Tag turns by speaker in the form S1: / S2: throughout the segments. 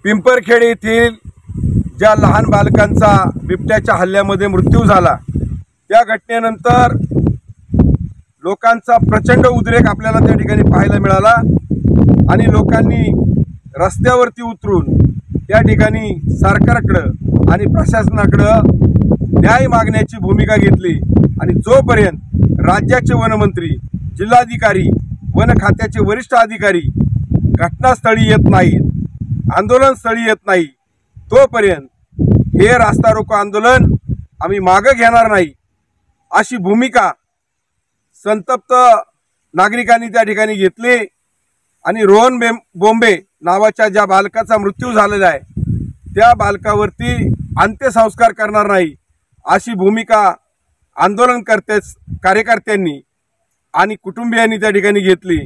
S1: पिंपरखेड येथील ज्या लहान बालकांचा बिबट्याच्या हल्ल्यामध्ये मृत्यू झाला त्या घटनेनंतर लोकांचा प्रचंड उद्रेक आपल्याला त्या ठिकाणी पाहायला मिळाला आणि लोकांनी रस्त्यावरती उतरून त्या ठिकाणी सरकारकडे आणि प्रशासनाकडे न्याय मागण्याची भूमिका घेतली आणि जोपर्यंत राज्याचे वनमंत्री, जिल्हाधिकारी, वन खात्याचे वरिष्ठ अधिकारी घटनास्थळी येत नाहीत, आंदोलनस्थळी येत नाही, तोपर्यंत हे रास्ता रोको आंदोलन आम्ही मागे घेणार नाही अशी भूमिका संतप्त नागरिकांनी त्या ठिकाणी घेतली आणि रोहन बोंबे नावाच्या ज्या बालकाचा मृत्यू झालेला आहे त्या बालकावरती अंत्यसंस्कार करणार नाही अशी भूमिका आंदोलनकर्ते कार्यकर्त्यांनी आणि कुटुंबियांनी त्या ठिकाणी घेतली।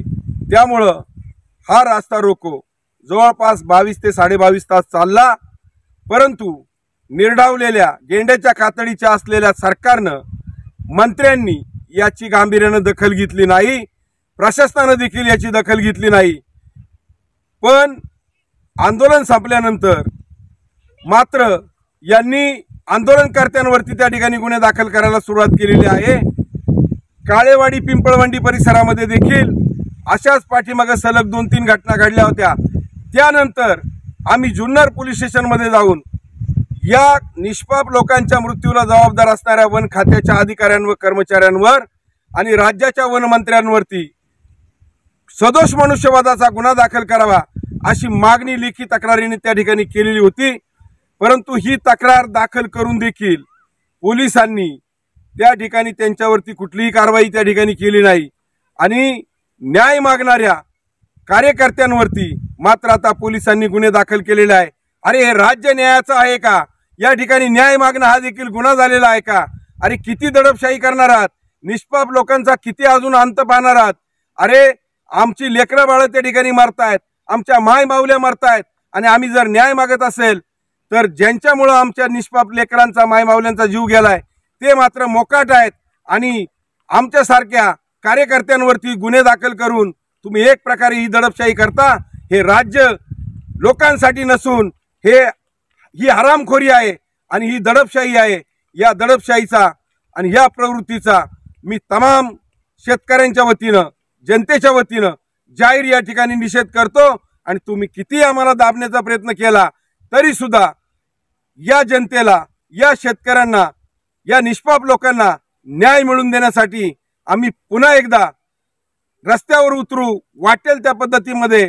S1: त्यामुळं हा रास्ता रोको जवळपास 22 ते 22.5 तास चालला, परंतु निर्डावलेल्या गेंड्याच्या कातडीच्या असलेल्या सरकारनं, मंत्र्यांनी याची गांभीर्यानं दखल घेतली नाही, प्रशासनानं देखील याची दखल घेतली नाही। पण आंदोलन संपल्यानंतर मात्र यांनी आंदोलनकर्त्यांवरती त्या ठिकाणी गुन्हे दाखल करायला सुरुवात केलेली आहे। काळेवाडी पिंपळवंडी परिसरामध्ये देखील अशाच पाठीमागे सलग 2-3 घटना घडल्या होत्या। त्यानंतर आम्ही जुन्नर पोलीस स्टेशनमध्ये जाऊन या निष्पाप लोकांच्या मृत्यूला जबाबदार असणाऱ्या वन खात्याच्या अधिकाऱ्यांवर, कर्मचाऱ्यांवर आणि राज्याच्या वनमंत्र्यांवरती सदोष मनुष्यवधाचा गुन्हा दाखल करावा अशी मागणी लेखी तक्रारीने त्या ठिकाणी केलेली होती। परंतु ही तक्रार दाखल करून देखील पोलिसांनी त्या ठिकाणी त्यांच्यावरती कुठलीही कारवाई त्या ठिकाणी केली नाही आणि न्याय मागणाऱ्या कार्यकर्त्यांवरती मात्र आता पोलिसांनी गुन्हे दाखल केलेले आहे। अरे हे राज्य न्यायाचं आहे का? या ठिकाणी न्याय मागणं हा देखील गुन्हा झालेला आहे का? अरे किती दडपशाही करणार आहात? निष्पाप लोकांचा किती अजून अंत पाहणार आहात? अरे आमची लेकरं बाळं त्या ठिकाणी मरतायत, आमच्या माय माऊल्या मरतायत आणि आम्ही जर न्याय मागत असेल तर ज्यांच्यामुळे आमच्या निष्पाप लेकरांचा, माय माऊल्यांचा जीव गेलाय ते मात्र मोकाट आहेत आणि आमच्यासारख्या कार्यकर्त्यांवरती गुन्हे दाखल करून तुम्ही एक प्रकारे ही दडपशाही करता। हे राज्य लोकांसाठी नसून ही हरामखोरी आहे आणि ही दडपशाही आहे। या दडपशाहीचा आणि या प्रवृत्तीचा मी तमाम शेतकऱ्यांच्या वतीनं, जनतेच्या वतीनं जाहीर या ठिकाणी निषेध करतो आणि तुम्ही किती आम्हाला दाबण्याचा प्रयत्न केला तरी सुद्धा या जनतेला, या शेतकऱ्यांना, या निष्पाप लोकांना न्याय मिळवून देण्यासाठी आम्ही पुन्हा एकदा रस्त्यावर उतरू। वाटेल त्या पद्धतीमध्ये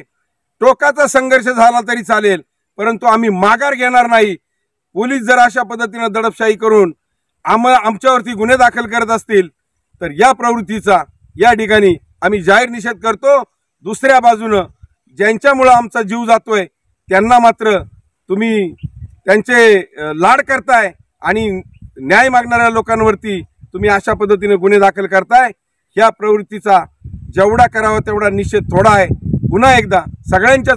S1: टोकाचा संघर्ष झाला तरी चालेल, परंतु आम्ही माघार घेणार नाही। पोलीस जर अशा पद्धतीने दडपशाही करून आमच्यावरती गुन्हे दाखल करत असतील तर या प्रवृत्तीचा या ठिकाणी आम्ही जाहीर निषेध करतो। दुसऱ्या बाजूनं ज्यांच्यामुळे आमचा जीव जातोय त्यांना मात्र तुम्ही त्यांचे लाड करताय आणि न्याय मागणाऱ्या लोकांवरती तुम्ही अशा पद्धतीने गुन्हे दाखल करताय। ह्या प्रवृत्तीचा जेवढा करावा तेवढा निषेध थोडा आहे। पुन्हा एकदा सगळ्यांच्या